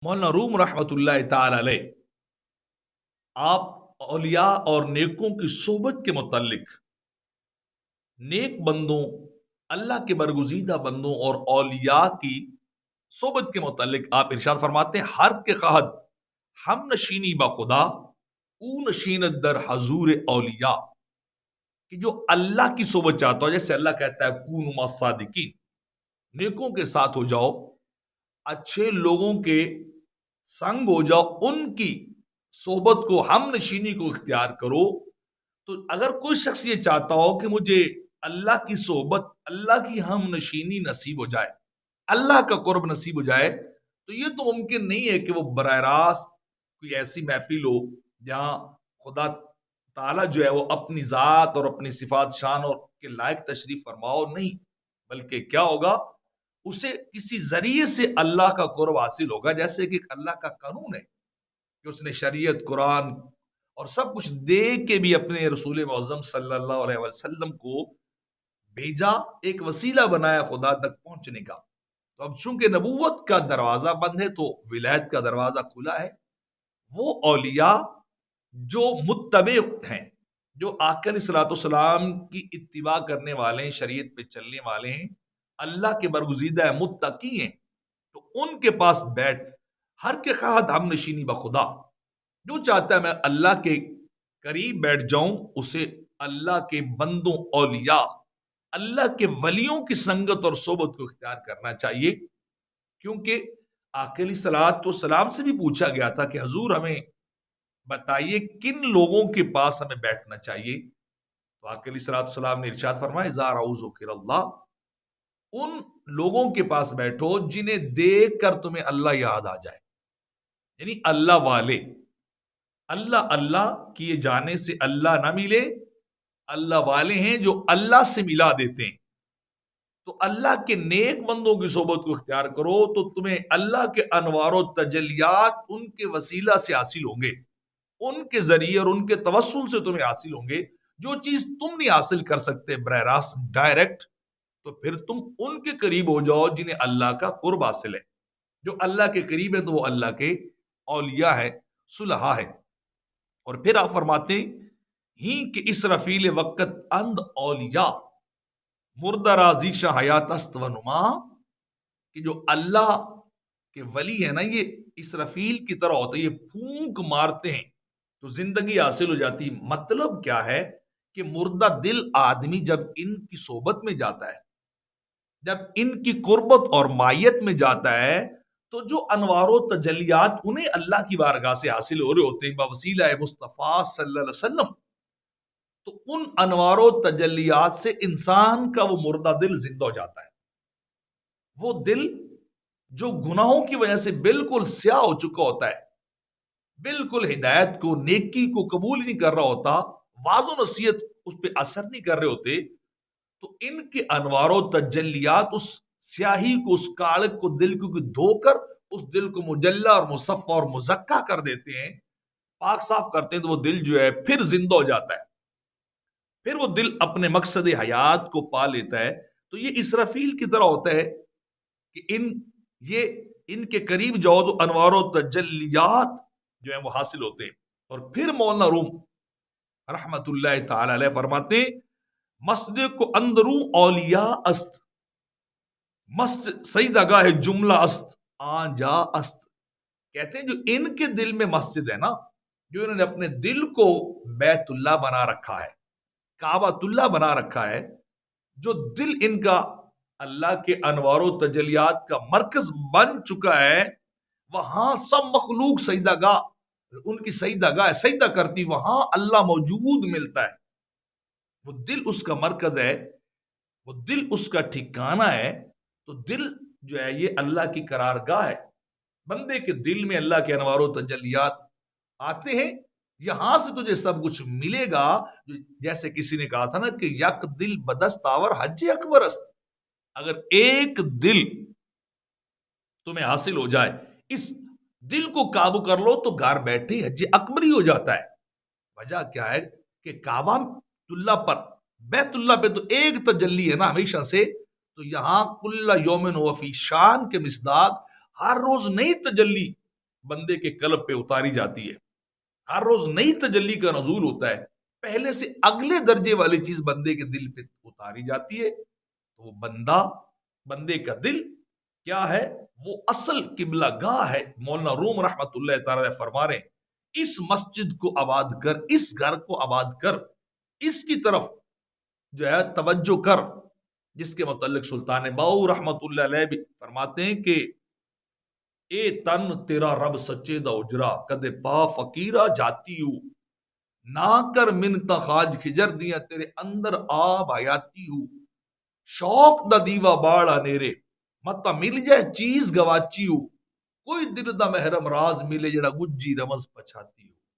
مولانا روم رحمۃ اللہ تعالی علیہ آپ اولیاء اور نیکوں کی صحبت کے متعلق نیک بندوں، اللہ کے برگزیدہ بندوں اور اولیاء کی صحبت کے متعلق آپ ارشاد فرماتے ہیں، ہر کے قحط ہم نشینی با خدا او نشینت در حضور اولیاء، کہ جو اللہ کی صحبت چاہتا ہو، جیسے اللہ کہتا ہے کونوا مع الصادقین، نیکوں کے ساتھ ہو جاؤ، اچھے لوگوں کے سنگ ہو جاؤ، ان کی صحبت کو، ہم نشینی کو اختیار کرو۔ تو اگر کوئی شخص یہ چاہتا ہو کہ مجھے اللہ کی صحبت، اللہ کی ہم نشینی نصیب ہو جائے، اللہ کا قرب نصیب ہو جائے، تو یہ تو ممکن نہیں ہے کہ وہ براہ راست کوئی ایسی محفل ہو جہاں خدا تعالیٰ جو ہے وہ اپنی ذات اور اپنی صفات شان اور کے لائق تشریف فرماؤ، نہیں، بلکہ کیا ہوگا، اسے کسی ذریعے سے اللہ کا قرب حاصل ہوگا۔ جیسے کہ اللہ کا قانون ہے کہ اس نے شریعت، قرآن اور سب کچھ دے کے بھی اپنے رسول معظم صلی اللہ علیہ وسلم کو بھیجا، ایک وسیلہ بنایا خدا تک پہنچنے کا۔ تو اب چونکہ نبوت کا دروازہ بند ہے تو ولایت کا دروازہ کھلا ہے۔ وہ اولیاء جو متبع ہیں، جو آقا علیہ الصلوۃ والسلام کی اتباع کرنے والے ہیں، شریعت پہ چلنے والے ہیں، اللہ کے برگزیدہ ہیں، متقی ہیں، تو ان کے پاس بیٹھ ہر کے خواہد ہم نشینی بخدا، جو چاہتا ہے میں اللہ کے قریب بیٹھ جاؤں، اسے اللہ کے بندوں، اولیاء، اللہ کے ولیوں کی سنگت اور صحبت کو اختیار کرنا چاہیے۔ کیونکہ آقا علیہ الصلوۃ والسلام سے بھی پوچھا گیا تھا کہ حضور ہمیں بتائیے کن لوگوں کے پاس ہمیں بیٹھنا چاہیے، تو آقا علیہ الصلوۃ والسلام نے ارشاد فرمایا اذا رأوا ذکر اللہ، ان لوگوں کے پاس بیٹھو جنہیں دیکھ کر تمہیں اللہ یاد آ جائے، یعنی اللہ والے۔ اللہ اللہ کیے جانے سے اللہ نہ ملے، اللہ والے ہیں جو اللہ سے ملا دیتے ہیں۔ تو اللہ کے نیک بندوں کی صحبت کو اختیار کرو تو تمہیں اللہ کے انوار و تجلیات ان کے وسیلہ سے حاصل ہوں گے، ان کے ذریعے اور ان کے توسل سے تمہیں حاصل ہوں گے۔ جو چیز تم نہیں حاصل کر سکتے براہ راست ڈائریکٹ، تو پھر تم ان کے قریب ہو جاؤ جنہیں اللہ کا قرب حاصل ہے۔ جو اللہ کے قریب ہے تو وہ اللہ کے اولیاء ہے، صلحاء ہے۔ اور پھر آپ فرماتے ہی کہ اس رفیل وقت اند اولیاء مردہ راضی شاہ حیات است و نما، کہ جو اللہ کے ولی ہے نا، یہ اس رفیل کی طرح ہوتا ہے، یہ پھونک مارتے ہیں تو زندگی حاصل ہو جاتی۔ مطلب کیا ہے کہ مردہ دل آدمی جب ان کی صحبت میں جاتا ہے، جب ان کی قربت اور مائیت میں جاتا ہے، تو جو انوار و تجلیات انہیں اللہ کی بارگاہ سے حاصل ہو رہے ہوتے ہیں بوسیلہ مصطفیٰ صلی اللہ علیہ وسلم، تو ان انوار و تجلیات سے انسان کا وہ مردہ دل زندہ ہو جاتا ہے۔ وہ دل جو گناہوں کی وجہ سے بالکل سیاہ ہو چکا ہوتا ہے، بالکل ہدایت کو، نیکی کو قبول نہیں کر رہا ہوتا، واعظ و نصیحت اس پہ اثر نہیں کر رہے ہوتے، تو ان کے انوار و تجلیات اس سیاہی کو، اس کالک کو، دل کو دھو کر اس دل کو مجلہ اور مصفہ اور مزکہ کر دیتے ہیں، پاک صاف کرتے ہیں، تو وہ دل جو ہے پھر زندہ ہو جاتا ہے، پھر وہ دل اپنے مقصد حیات کو پا لیتا ہے۔ تو یہ اسرافیل کی طرح ہوتا ہے کہ ان کے قریب جاؤ تو انوار و تجلیات جو ہیں وہ حاصل ہوتے ہیں۔ اور پھر مولانا روم رحمت اللہ تعالی علیہ فرماتے ہیں مسجد کو اندروں اولیاء است، مسجد سجدہ گاہ جملہ است آن جا است، کہتے ہیں جو ان کے دل میں مسجد ہے نا، جو انہوں نے اپنے دل کو بیت اللہ بنا رکھا ہے، کعبۃ اللہ بنا رکھا ہے، جو دل ان کا اللہ کے انوار و تجلیات کا مرکز بن چکا ہے، وہاں سب مخلوق سجدہ گاہ، ان کی سجدہ گاہ سجدہ کرتی، وہاں اللہ موجود ملتا ہے۔ وہ دل اس کا مرکز ہے، وہ دل اس کا ٹھکانہ ہے۔ تو دل جو ہے یہ اللہ کی قرارگاہ ہے، بندے کے دل میں اللہ کے انوار و تجلیات آتے ہیں، یہاں سے تجھے سب کچھ ملے گا۔ جیسے کسی نے کہا تھا نا کہ یک دل بدست آور حج اکبر است، اگر ایک دل تمہیں حاصل ہو جائے، اس دل کو قابو کر لو تو گھر بیٹھے حج اکبر ہی ہو جاتا ہے۔ وجہ کیا ہے کہ کعبہ اللہ پر، بیت اللہ پہ تو ایک تجلی ہے نا ہمیشہ سے، تو یہاں کل یومن و فی شان کے مصداق ہر روز نئی تجلی بندے کے قلب پہ اتاری جاتی ہے. ہر روز نئی تجلی کا نزول ہوتا ہے. پہلے سے اگلے درجے والی چیز بندے کے دل پہ اتاری جاتی ہے. تو وہ بندے کا دل کیا ہے؟ وہ اصل قبلہ گاہ ہے. مولانا روم رحمت اللہ تعالی فرما رہے ہیں اس مسجد کو آباد کر، اس گھر کو آباد کر، اس کی طرف جو ہے توجہ کر، جس کے متعلق سلطان باؤ رحمت اللہ علیہ بھی فرماتے ہیں کہ اے تن تیرا رب سچے دا اجرا کدے پا فقیرہ جاتی ہو، نہ کر منتا خاج خجر دیا تیرے اندر آب آیاتی ہو، شوق دا دیوا باڑا نیرے متا مل جائے چیز گواچی ہو، کوئی دل دا محرم راز ملے جڑا گجی رمز پچھاتی ہو.